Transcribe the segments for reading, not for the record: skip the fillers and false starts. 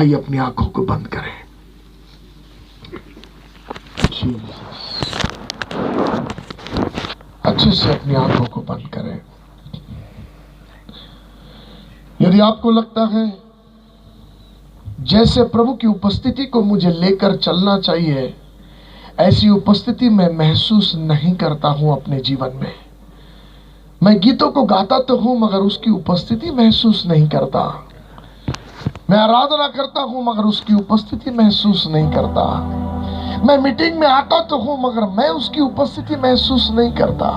आइए अपनी आंखों को बंद करें। अच्छे से अपनी आंखों को बंद करें। यदि आपको लगता है जैसे प्रभु की उपस्थिति को मुझे लेकर चलना चाहिए, ऐसी उपस्थिति मैं महसूस नहीं करता हूं अपने जीवन में। मैं गीतों को गाता तो हूं मगर उसकी उपस्थिति महसूस नहीं करता। मैं आराधना करता हूं मगर उसकी उपस्थिति महसूस नहीं करता। मैं मीटिंग में आता तो हूं मगर मैं उसकी उपस्थिति महसूस नहीं करता।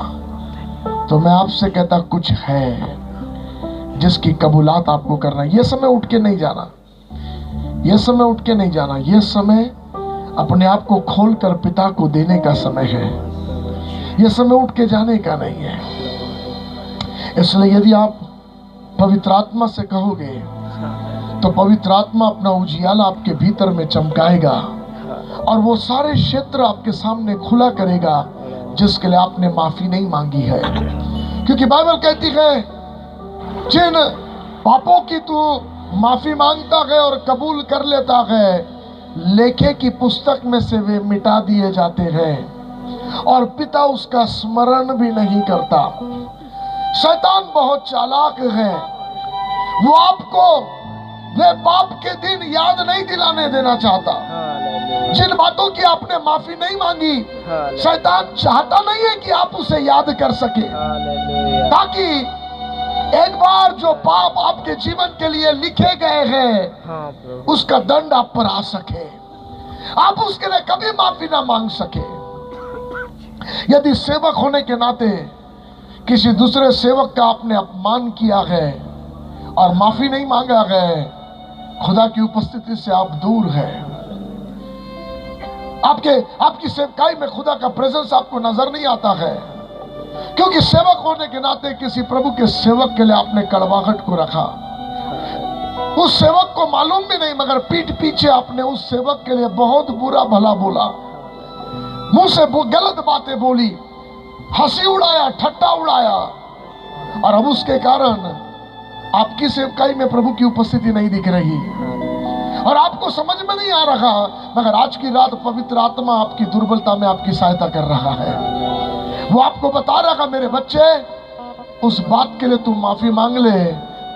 तो मैं आपसे कहता, कुछ है जिसकी कबूलात आपको करना है। यह समय उठ के नहीं जाना, यह समय उठ के नहीं जाना। यह समय अपने आप को खोलकर पिता को देने का समय है। यह समय उठ के जाने का नहीं है। इसलिए यदि आप पवित्र आत्मा से कहोगे तो पवित्र आत्मा अपना उजियाला आपके भीतर में चमकाएगा और वो सारे क्षेत्र आपके सामने खुला करेगा जिसके लिए आपने माफी नहीं मांगी है। क्योंकि बाइबल कहती है, जिन पापों की तू माफी मांगता है और कबूल कर लेता है, लेखे की पुस्तक में से वे मिटा दिए जाते हैं और पिता उसका स्मरण भी नहीं करता। शैतान बहुत चालाक है, वो आपको वे पाप के दिन याद नहीं दिलाने देना चाहता। जिन बातों की आपने माफी नहीं मांगी, शैतान चाहता नहीं है कि आप उसे याद कर सके, ताकि एक बार जो पाप आपके जीवन के लिए लिखे गए हैं उसका दंड आप पर आ सके, आप उसके लिए कभी माफी ना मांग सके। यदि सेवक होने के नाते किसी दूसरे सेवक का आपने अपमान किया है और माफी नहीं मांगा है, खुदा की उपस्थिति से आप दूर हैं। आपकी सेवकाई में खुदा का प्रेजेंस आपको नजर नहीं आता है, क्योंकि सेवक होने के नाते किसी प्रभु के सेवक के लिए आपने कड़वाहट को रखा। उस सेवक को मालूम भी नहीं मगर पीठ पीछे आपने उस सेवक के लिए बहुत बुरा भला बोला, मुंह से गलत बातें बोली, हंसी उड़ाया, ठट्टा उड़ाया, और अब उसके कारण आपकी सेवकाई में प्रभु की उपस्थिति नहीं दिख रही और आपको समझ में नहीं आ रहा। मगर आज की रात पवित्र आत्मा आपकी दुर्बलता में आपकी सहायता कर रहा है। वो आपको बता रहा, मेरे बच्चे, उस बात के लिए तू माफी मांग ले।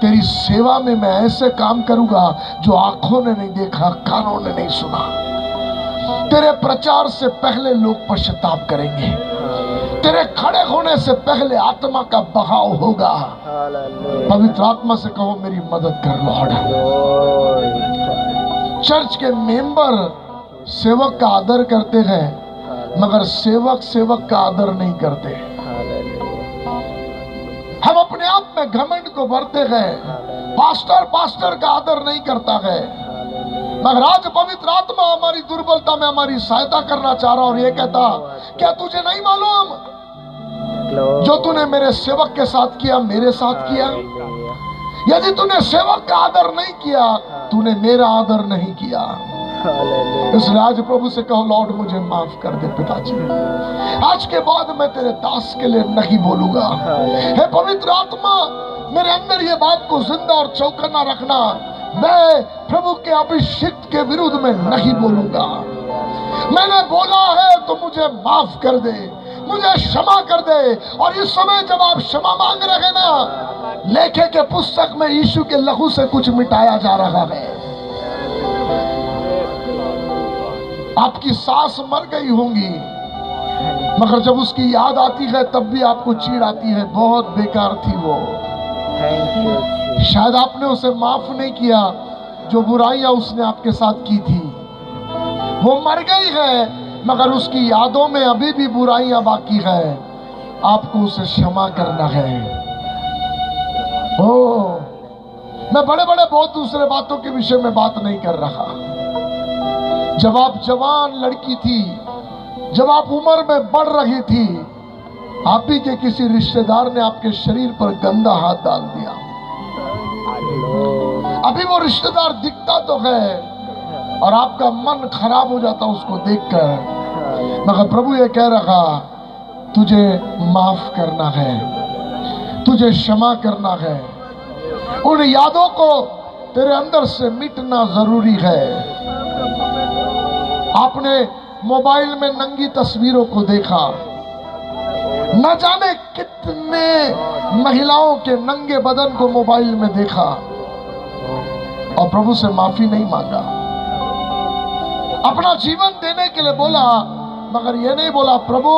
तेरी सेवा में मैं ऐसे काम करूंगा जो आंखों ने नहीं देखा, कानों ने नहीं सुना। तेरे प्रचार से पहले लोग पश्चाताप करेंगे, तेरे खड़े होने से पहले आत्मा का बहाव होगा। पवित्र आत्मा से कहो, मेरी मदद कर लॉर्ड। चर्च के मेंबर सेवक का आदर करते हैं मगर सेवक का आदर नहीं करते। हम अपने आप में घमंड को भरते हैं, पास्टर का आदर नहीं करता है। मगर आज पवित्र आत्मा हमारी दुर्बलता में हमारी सहायता करना चाह रहा और ये कहता, क्या तुझे नहीं मालूम जो तूने मेरे सेवक के साथ किया, मेरे साथ किया? यदि तूने सेवक का आदर नहीं किया, तूने मेरा आदर नहीं किया। इसलिए आज प्रभु से कहो, लॉर्ड मुझे माफ कर दे पिताजी, आज के बाद मैं तेरे दास के लिए नहीं बोलूंगा। हे पवित्र आत्मा, मेरे अंदर ये बात को जिंदा और चौकन्ना रखना, मैं प्रभु के अभिषेक के विरुद्ध में नहीं बोलूंगा। मैंने बोला है तो मुझे माफ कर दे, मुझे क्षमा कर दे। और इस समय जब आप क्षमा मांग रहे ना, लेखे के पुस्तक में यीशु के लहू से कुछ मिटाया जा रहा है। आपकी सास मर गई होंगी मगर जब उसकी याद आती है तब भी आपको चीड़ आती है, बहुत बेकार थी वो। शायद आपने उसे माफ नहीं किया, जो बुराइयां उसने आपके साथ की थी वो मर गई है मगर उसकी यादों में अभी भी बुराइयां बाकी है। आपको उसे क्षमा करना है। मैं बड़े बहुत दूसरे बातों के विषय में बात नहीं कर रहा। जब आप जवान लड़की थी, जब आप उम्र में बढ़ रही थी, आप ही के किसी रिश्तेदार ने आपके शरीर पर गंदा हाथ डाल दिया। अभी वो रिश्तेदार दिखता तो है और आपका मन खराब हो जाता उसको देखकर, मगर प्रभु ये कह रहा, तुझे माफ करना है, तुझे क्षमा करना है। उन यादों को तेरे अंदर से मिटना जरूरी है। आपने मोबाइल में नंगी तस्वीरों को देखा, न जाने कितने महिलाओं के नंगे बदन को मोबाइल में देखा और प्रभु से माफी नहीं मांगा। अपना जीवन देने के लिए बोला, मगर ये नहीं बोला प्रभु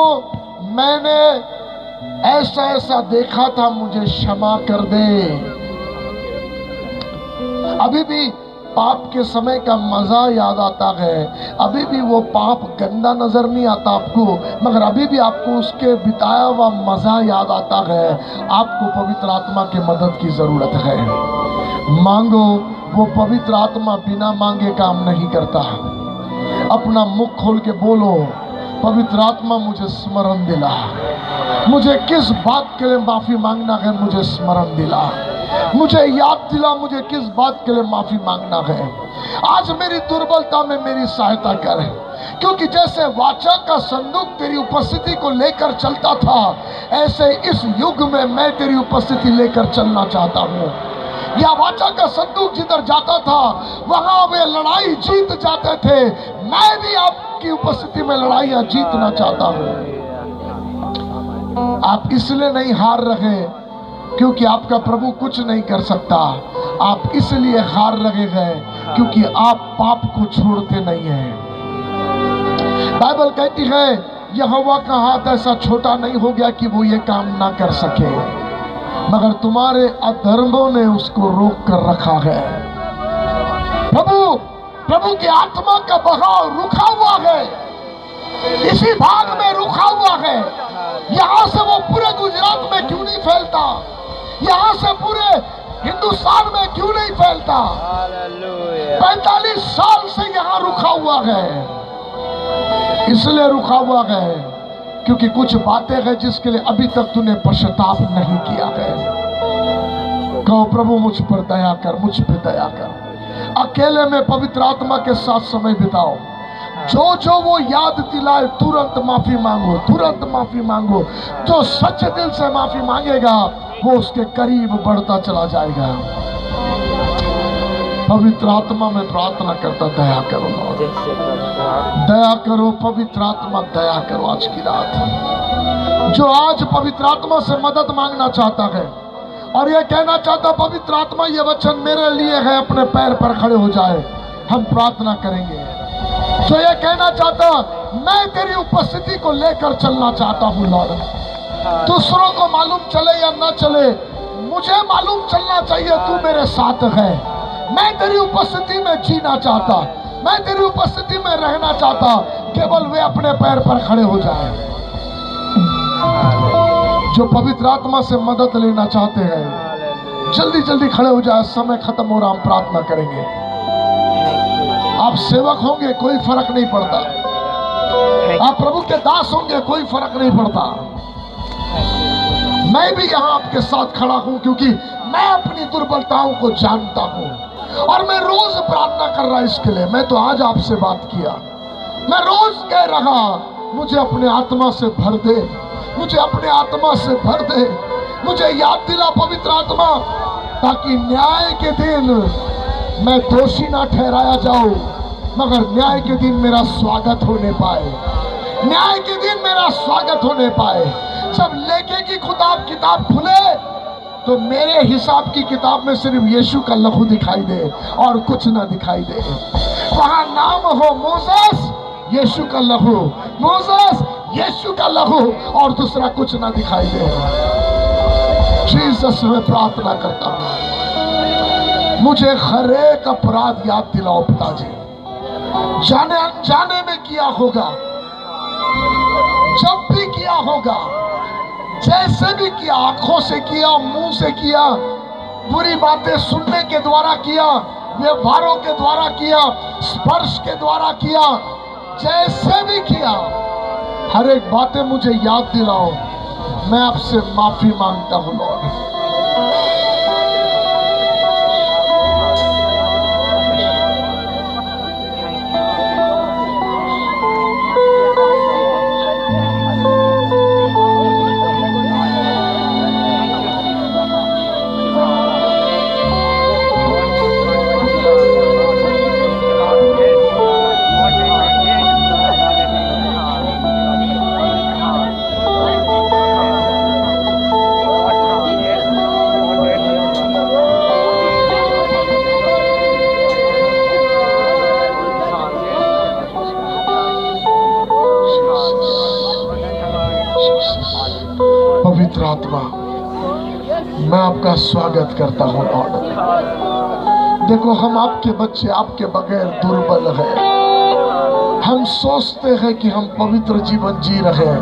मैंने ऐसा ऐसा देखा था, मुझे क्षमा कर दे। अभी भी पाप के समय का मजा याद आता है, अभी भी वो पाप गंदा नजर नहीं आता आपको, मगर अभी भी आपको उसके बिताया हुआ मजा याद आता है। आपको पवित्र आत्मा की मदद की जरूरत है। मांगो, वो पवित्र आत्मा बिना मांगे काम नहीं करता। अपना मुख खोल के बोलो, पवित्र आत्मा मुझे स्मरण दिला, मुझे किस बात के लिए माफी मांगना है, मुझे स्मरण दिला, मुझे याद दिला, मुझे किस बात के लिए माफी मांगना है। आज मेरी दुर्बलता में मेरी सहायता कर, क्योंकि जैसे वाचा का संदूक तेरी उपस्थिति को लेकर चलता था, ऐसे इस युग में मैं तेरी उपस्थिति लेकर चलना चाहता हूँ। या वाचा का संदूक जिधर जाता था वहां वे लड़ाई जीत जाते थे, मैं भी आपकी उपस्थिति में लड़ाइयां जीतना चाहता हूँ। आप इसलिए नहीं हार रहे क्योंकि आपका प्रभु कुछ नहीं कर सकता, आप इसलिए हार रहे हैं क्योंकि आप पाप को छोड़ते नहीं हैं। बाइबल कहती है यहोवा का हाथ ऐसा छोटा नहीं हो गया कि वो ये काम ना कर सके, मगर तुम्हारे अधर्मों ने उसको रोक कर रखा है। प्रभु की आत्मा का बहाव रुका हुआ है, इसी भाग में रुका हुआ है। यहाँ से वो पूरे गुजरात में क्यों नहीं फैलता, यहाँ से पूरे हिंदुस्तान में क्यों नहीं फैलता? 45 साल से यहाँ रुका हुआ है। इसलिए रुका हुआ है क्योंकि कुछ बातें हैं जिसके लिए अभी तक तूने पश्चाताप नहीं किया है। कहो प्रभु मुझ पर दया कर, मुझ पर दया कर। अकेले में पवित्र आत्मा के साथ समय बिताओ, जो जो वो याद दिलाए तुरंत माफी मांगो, तुरंत माफी मांगो। जो सच्चे दिल से माफी मांगेगा वो उसके करीब बढ़ता चला जाएगा। पवित्र आत्मा में प्रार्थना करता, दया करो, दया करो पवित्र आत्मा, दया करो। आज की रात जो आज पवित्र आत्मा से मदद मांगना चाहता है और ये कहना चाहता पवित्र आत्मा ये वचन मेरे लिए है, अपने पैर पर खड़े हो जाए, हम प्रार्थना करेंगे। जो ये कहना चाहता मैं तेरी उपस्थिति को लेकर चलना चाहता हूँ लॉर्ड, दूसरों को मालूम चले या ना चले, मुझे मालूम चलना चाहिए तू मेरे साथ है। मैं तेरी उपस्थिति में जीना चाहता, मैं तेरी उपस्थिति में रहना चाहता। केवल वे अपने पैर पर खड़े हो जाए जो पवित्र आत्मा से मदद लेना चाहते हैं। जल्दी जल्दी खड़े हो जाए, समय खत्म हो रहा, हम प्रार्थना करेंगे। आप सेवक होंगे कोई फर्क नहीं पड़ता, आप प्रभु के दास होंगे कोई फर्क नहीं पड़ता। मैं भी यहाँ आपके साथ खड़ा हूँ क्योंकि मैं अपनी दुर्बलताओं को जानता हूँ और मैं रोज प्रार्थना कर रहा इसके लिए। मैं तो आज आपसे बात किया, मैं रोज कह रहा मुझे अपने आत्मा से भर दे, मुझे अपने आत्मा से भर दे, मुझे याद दिला पवित्र आत्मा, ताकि न्याय के दिन मैं दोषी ना ठहराया जाऊं, मगर न्याय के दिन मेरा स्वागत होने पाए, न्याय के दिन मेरा स्वागत होने पाए। जब लेके की किताब खुले तो मेरे हिसाब की किताब में सिर्फ यीशु का लहू दिखाई दे और कुछ ना दिखाई दे। वहां नाम हो मोसेस, यीशु का लहू, मोसेस, यीशु का लहू, और दूसरा कुछ ना दिखाई दे। जीसस में प्रार्थना करता हूं, मुझे हर एक अपराध याद दिलाओ पिताजी, जाने अनजाने में किया होगा, जब भी किया होगा, जैसे भी किया, आंखों से किया, मुंह से किया, बुरी बातें सुनने के द्वारा किया, व्यवहारों के द्वारा किया, स्पर्श के द्वारा किया, जैसे भी किया, हर एक बातें मुझे याद दिलाओ। मैं आपसे माफी मांगता हूँ लॉर्ड। आत्मा, मैं आपका स्वागत करता हूँ लॉर्ड। देखो हम आपके बच्चे आपके बगैर दुर्बल हैं। हम सोचते हैं कि हम पवित्र जीवन जी रहे हैं,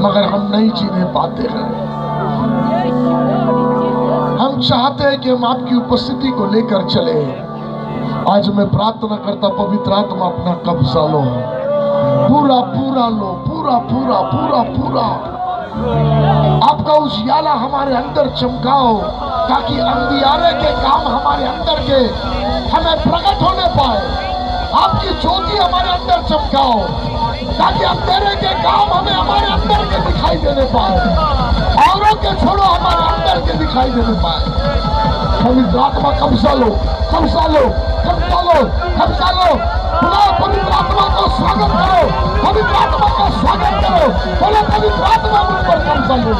मगर हम नहीं जीने पाते हैं। हम चाहते हैं कि हम आपकी उपस्थिति को लेकर चले। आज मैं प्रार्थना करता, पवित्र आत्मा अपना कब्जा लो, पूरा पूरा लो, पूरा पूरा पूरा पूरा। आपका उजियाला हमारे अंदर चमकाओ, ताकि अंधियारे के काम हमारे अंदर के हमें प्रकट होने पाए। आपकी ज्योति हमारे अंदर चमकाओ, ताकि अंधेरे के काम हमें हमारे अंदर के दिखाई देने पाए। औरों के छोड़ो, हमारे अंदर के दिखाई देने पाए। पवित्र आत्मा कब्जा लो, कब्जा लो, कब्जा लो, कब्जा लो। बुलाओ पवित्र आत्मा को, स्वागत करो, पवित्र आत्मा का स्वागत करो। बोलो पवित्र आत्मा मुझ पर कब्जा लो।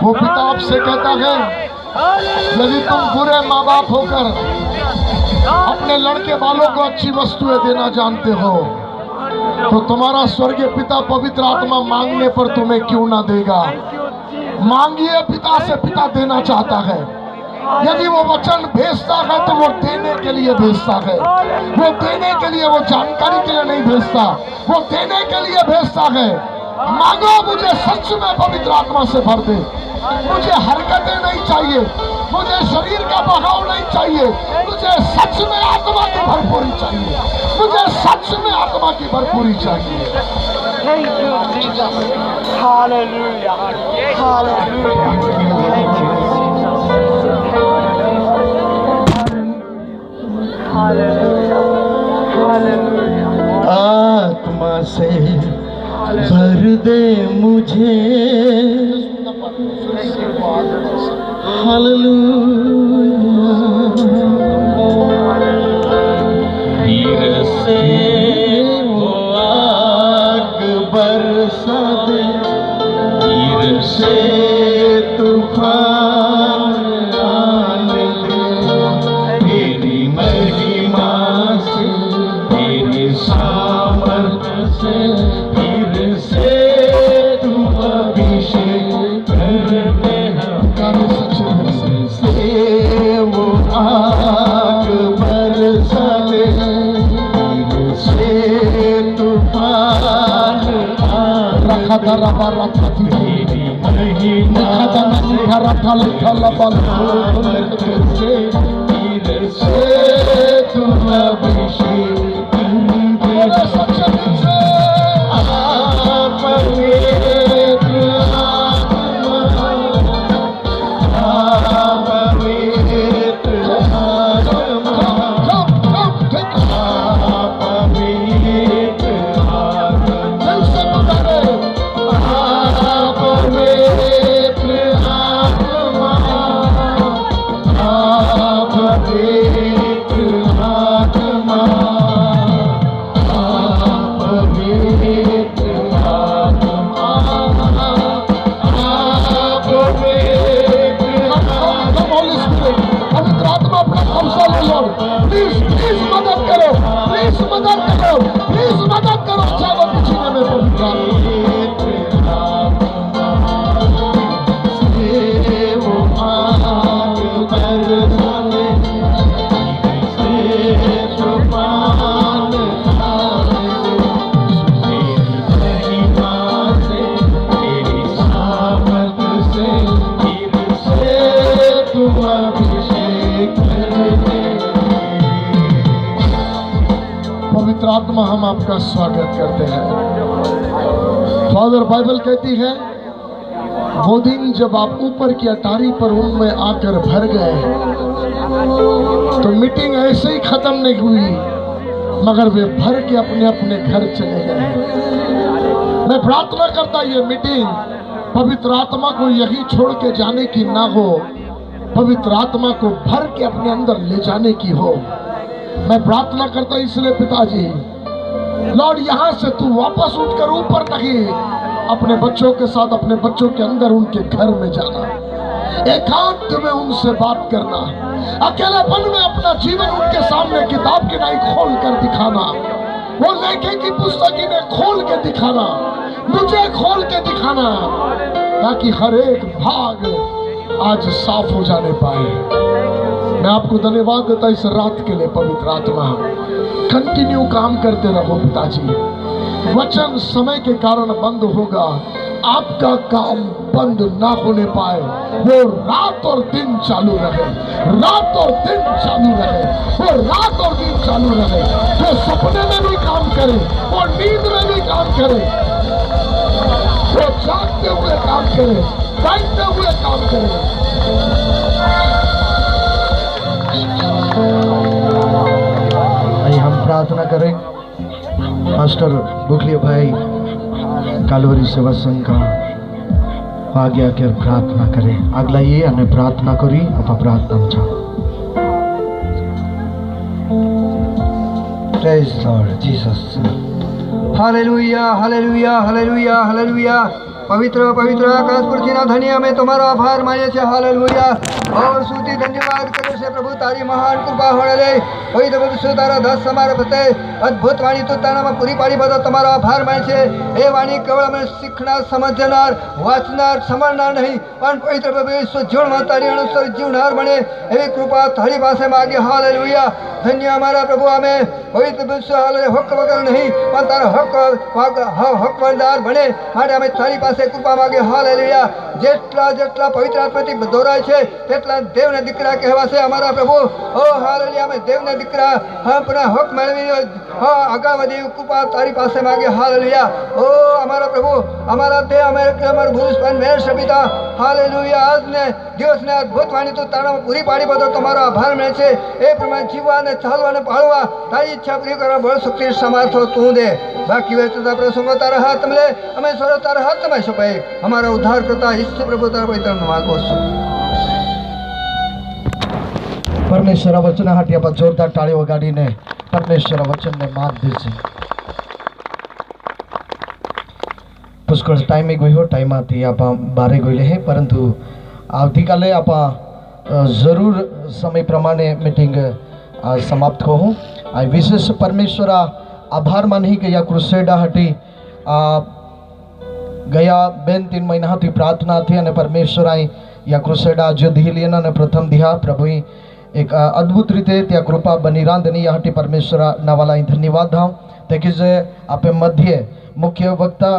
वो पिता आपसे कहता है, यदि तुम बुरे माँ बाप होकर अपने लड़के वालों को अच्छी वस्तुएं देना जानते हो, तो तुम्हारा स्वर्गीय पिता पवित्र आत्मा मांगने पर तुम्हें क्यों ना देगा। मांगिए पिता से, पिता देना चाहता है। यदि वो वचन भेजता है तो वो देने के लिए भेजता है। वो देने के लिए, वो जानकारी के लिए नहीं भेजता, वो देने के लिए भेजता है। मांगो, मुझे सच में पवित्र आत्मा से भर दे। मुझे हरकतें नहीं चाहिए, मुझे शरीर का बहाव नहीं चाहिए, मुझे सच में आत्मा की भरपूरी चाहिए। मुझे सच में आत्मा की भरपूरी चाहिए। Thank you, Jesus. Hallelujah. Hallelujah. Thank you, Jesus. Hallelujah. Hallelujah. आत्मा से भर दे मुझे। हालेलुया। तीर से वो आग बरसा दे, तीर से तूफान आने दे। तेरी महिमा से, तेरे सामर्थ्य से, तीर से तू अभिषेक कर दे। से वो आग बरसा दे, तीर से तूफान रखा दरा बारा थी, तेरी महिमा से, तीर से तू अभिषेक कर दे। पवित्र आत्मा, हम आपका स्वागत करते हैं। फादर, बाइबल कहती है वो दिन जब आप ऊपर की अटारी पर उनमें आकर भर गए, तो मीटिंग ऐसे ही खत्म नहीं हुई, मगर वे भर के अपने अपने घर चले गए। मैं प्रार्थना करता ये मीटिंग पवित्र आत्मा को यही छोड़ के जाने की ना हो, पवित्र आत्मा को भर के अपने अंदर ले जाने की हो। मैं प्रार्थना करता हूं इसलिए पिताजी, लॉर्ड यहां से तू वापस उठकर ऊपर नहीं, अपने बच्चों के साथ, अपने बच्चों के अंदर, उनके घर में जाना, एकांत में उनसे बात करना, अकेलेपन में अपना जीवन उनके सामने किताब की नहीं खोल कर दिखाना, वो लेखे की पुस्तक इन्हें खोल के दिखाना, मुझे खोल के दिखाना, ताकि हर एक भाग आज साफ हो जाने पाए। मैं आपको धन्यवाद देता इस रात के लिए। पवित्र आत्मा कंटिन्यू काम करते रहो पिताजी। वचन समय के कारण बंद होगा, आपका काम बंद ना होने पाए, वो रात और दिन चालू रहे, रात और दिन चालू रहे, वो रात और दिन चालू रहे, वो सपने में भी काम करे, वो नींद में भी काम करे, वो जागते हुए काम करे, बैठते हुए काम करे। आइए हम प्रार्थना करें। मास्टर बुकलिया भाई कालवरी सेवा संघ का आज्ञा के प्रार्थना करें। अगला ये अन्य प्रार्थना करी आप प्रार्थना चाह। Praise Lord Jesus. Hallelujah hallelujah hallelujah hallelujah. पवित्र पवित्र आकाश पृथ्वीना धन्य અમે તમારો આભાર માનીએ છીએ। હાલેલુયા। और स्तुति धन्यवाद करे से प्रभु तारी महान कृपा होने वही तो विश्व तारा दस समार बते अद्भुत वाणी तो तारा में पूरी पाड़ी बता तुम्हारा आभार माने छे। ए वाणी केवल में सीखना समझनार वाचनार समझनार नहीं पण पवित्र प्रभु विश्व जीवन में तारी अनुसार जीवनार बने एवी कृपा तारी पासे मांगे। हालेलुया। धन्य हमारा प्रभु हमें पवित्र विश्व हाले हक वगैरह नहीं पण तारा हकदार बने माटे हमें तारी पासे कृपा मांगे। हालेलुया। जेटला जेटला पवित्र आत्माथी दोराय छे तेटला देवना दीकरा कहेवाशे अमारा प्रभु। ओ हालेलुया। में देवना दीकरा अपना हक मेळवी आगा वधी कृपा तारी पासे मांगे। हालेलुया। ओ अमारा प्रभु अमारा दे अमारा भूष पर मेर सबिता। हालेलुया। आज ने दिवस ने अद्भुत वाणी तो तारा पूरी पाड़ी बदो तुम्हारो आभार माने छे। ए प्रमाण जीवा ने चालवा ने पाळवा तारी इच्छा पूरी करवा बळ शक्ति सामर्थ्य तू दे। बाकी वे तो प्रसंगो तारा हाथ में ले हमें सरो तारा हाथ में सपाई हमारा उद्धार करता ईश्वर प्रभु तारा पवित्र नाम मांगो छो। परमेश्वर वचन हाटी आप जोरदार ताड़ी वगाड़ीने परमेश्वर वचन ने मात दीजिए। पुष्कळ टाइम गयो टाइम आती आप बारे गए हैं परंतु आवती काले आप जरूर समय प्रमाणे मीटिंग समाप्त हो। विशेष परमेश्वर आभार मानी कि या क्रुसेडा हटी गया 2-3 महीना थी प्रार्थना थी और परमेश्वर आई या क्रुसेडा जो धी प्रथम दिहा प्रभु एक अद्भुत रीते त्या कृपा बनी रांधनी याटी परमेश्वर नावाला धन्यवाद हाँ तेज आपे मध्य मुख्य वक्ता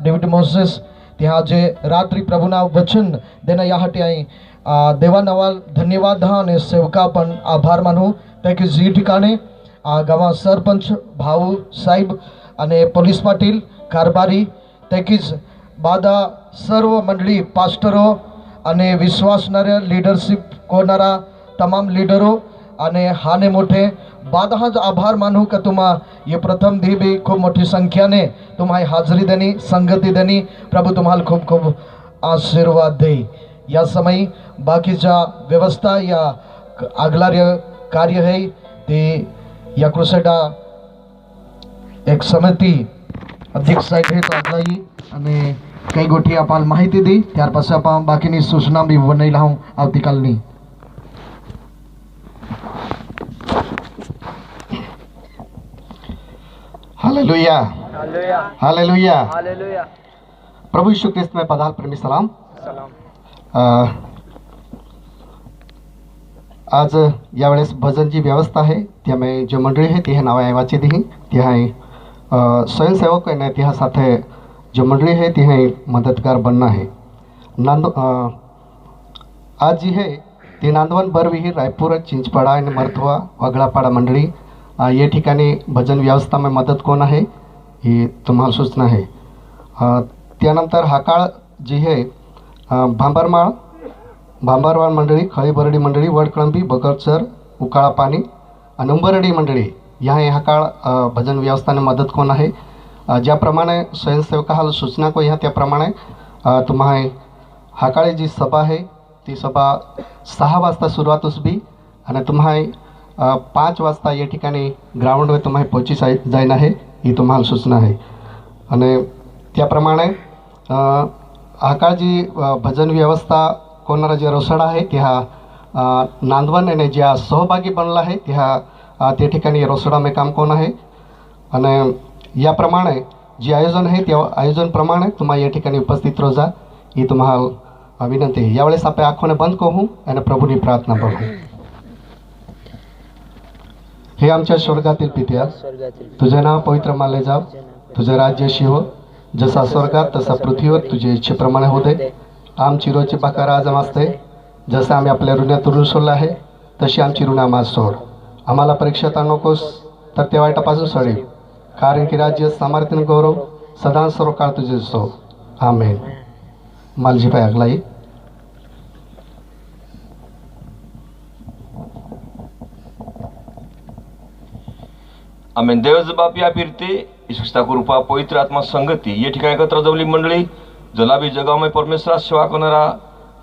डेविड मोसेस त्या जे रात्रि प्रभुना वचन देना याटी आई देवा नवाल धन्यवाद हाँ ने सेवका पण आभार मानू तेज जी ठिकाणे गावा सरपंच भाऊ साहेब अने पोलीस पाटील कारभारी तेज बादा सर्व मंडली पास्टरो अने विश्वासनार्य लीडरशिप कोरनारा तमाम लीडरो अने हाने मोठे बादहाज आभार मानू का तुम्हा ये प्रथम दी भी खूब मोटी संख्या ने तुम्हारी हाजरी देनी संगति देनी प्रभु तुम्हाल खूब खूब आशीर्वाद दे। या समय बाकीचा व्यवस्था या आगलार्य कार्य है ते या क्रुसेडा एक समिति अध्यक्ष साहेब है तो आगलाई अने कई गोटी आप माहिती दी त्यार पास आप बाकी सूचना भी बनाई लाऊं आवती कालनी। Hallelujah hallelujah hallelujah. प्रभु यीशु ख्रिस्त में पधाल प्रेमी सलाम। आज यावेळेस भजनची व्यवस्था है त्यामुळे जो मंडळी है ती नाव वाची दी त्या स्वयंसेवक है त्या साथे जो मंडळी है ती मददगार बनना है। आज जी है ती नांदवन बरविहीर रायपुर चिंचपाड़ा आणि मरथवा वगळापाड़ा मंडळी ये ठिकाणी भजन व्यवस्था में मदत कोण आहे ही तुम्हाला सूचना है। त्यानंतर हाकाळ जी है भांबारवाड मंडळी खळीबरडी मंडळी वडकळंबी बगरचर उकाळा पाणी आणि उंबरडी मंडळी या हाकाळ भजन व्यवस्था में मदत कोण आहे। ज्याप्रमाणे स्वयंसेवकाला सूचना को ह्या त्याप्रमाणे तुम्हाला हाकाळी जी सभा है ती सभा 6 वाजता सुरुवात उसबी आणि तुम्हाला 5 वाजता या ठिकाणी ग्राउंडवर तुम्हाला पोहोची जाईन आहे ही तुम्हाला सूचना आहे. आणि त्याप्रमाणे हा काळ जी भजन व्यवस्था कोणारा जे रोसडा आहे त्या नांदवण आणि ज्या सहभागी बनला आहे त्या ठिकाणी रोसडामध्ये काम कोण आहे. आणि याप्रमाणे जे आयोजन आहे त्या आयोजनप्रमाणे तुम्हाला या ठिकाणी उपस्थित रोजा ही तुम्हाला विनंती आहे. यावेळेस आपण आँखोने बंद करू आणि प्रभूनी प्रार्थना करू. हे आमच्या स्वर्गातील पित्या, तुझे नाव पवित्र मानले जाव, तुझे राज्य अशी हो जसा स्वर्गात तसा पृथ्वीवर तुझ्या इच्छेप्रमाणे होते. आमची रोजची भाकर आज असते, जसं आम्ही आपल्या ऋणातून सोडलं आहे तशी आमची ऋण आम्हाला सोड. आम्हाला परीक्षेत नकोस तर त्या वाईटापासून सोडील, कारण की राज्य सामर्थ्य गौरव सदा सर्व काळ तुझे असो. आमेन. मालजी भाई अगलाई. आमेन. देवाचं बाप या फिरते ईश्वरता कृपा पवित्र आत्मा संगती या ठिकाणी एकत्र जमली मंडळी. जलाबी जगामध्ये परमेश्वरात सेवा करणारा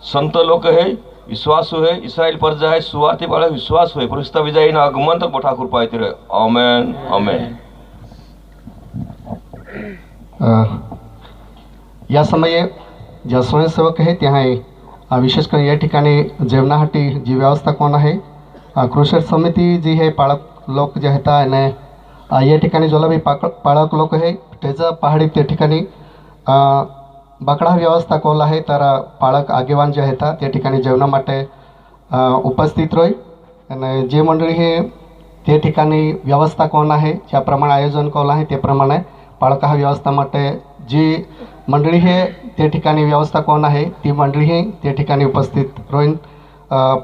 संत लोक है, विश्वास है, इस्रायल प्रजा है, सुवार्थी बाळक विश्वास होय, परिस्थिती विजयी आगमन तर मोठा कृपा आहे तिरे. आमेन आमेन. या समये ज्या स्वयंसेवक आहे त्या आहे विशेष करून या ठिकाणी जेवणासाठी जी व्यवस्था कोण आहे कृषी समिती जी आहे पाळक लोक जे आहेत आणि या ठिकाणी जोलाबी पाळक लोक आहे त्याचं पहाडी त्या ठिकाणी बाकडा व्यवस्था कोण आहे तर पाळक आगेवान जे आहेत त्या ठिकाणी जेवणामाटे उपस्थित राहील. आणि जे मंडळी हे त्या ठिकाणी व्यवस्था कोण आहे ज्याप्रमाणे आयोजन कोण आहे त्याप्रमाणे पाळक हा व्यवस्थामाटे जी मंडळी हे त्या ठिकाणी व्यवस्था कोण आहे ती मंडळी हे त्या ठिकाणी उपस्थित राहील.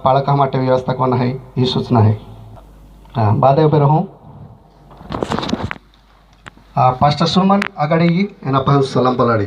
पाळक माटे व्यवस्था कोण आहे ही सूचना आहे. बाद उभे राहू. पास्टर सुमन आघाडी एना पाहून सलाम पलाडी.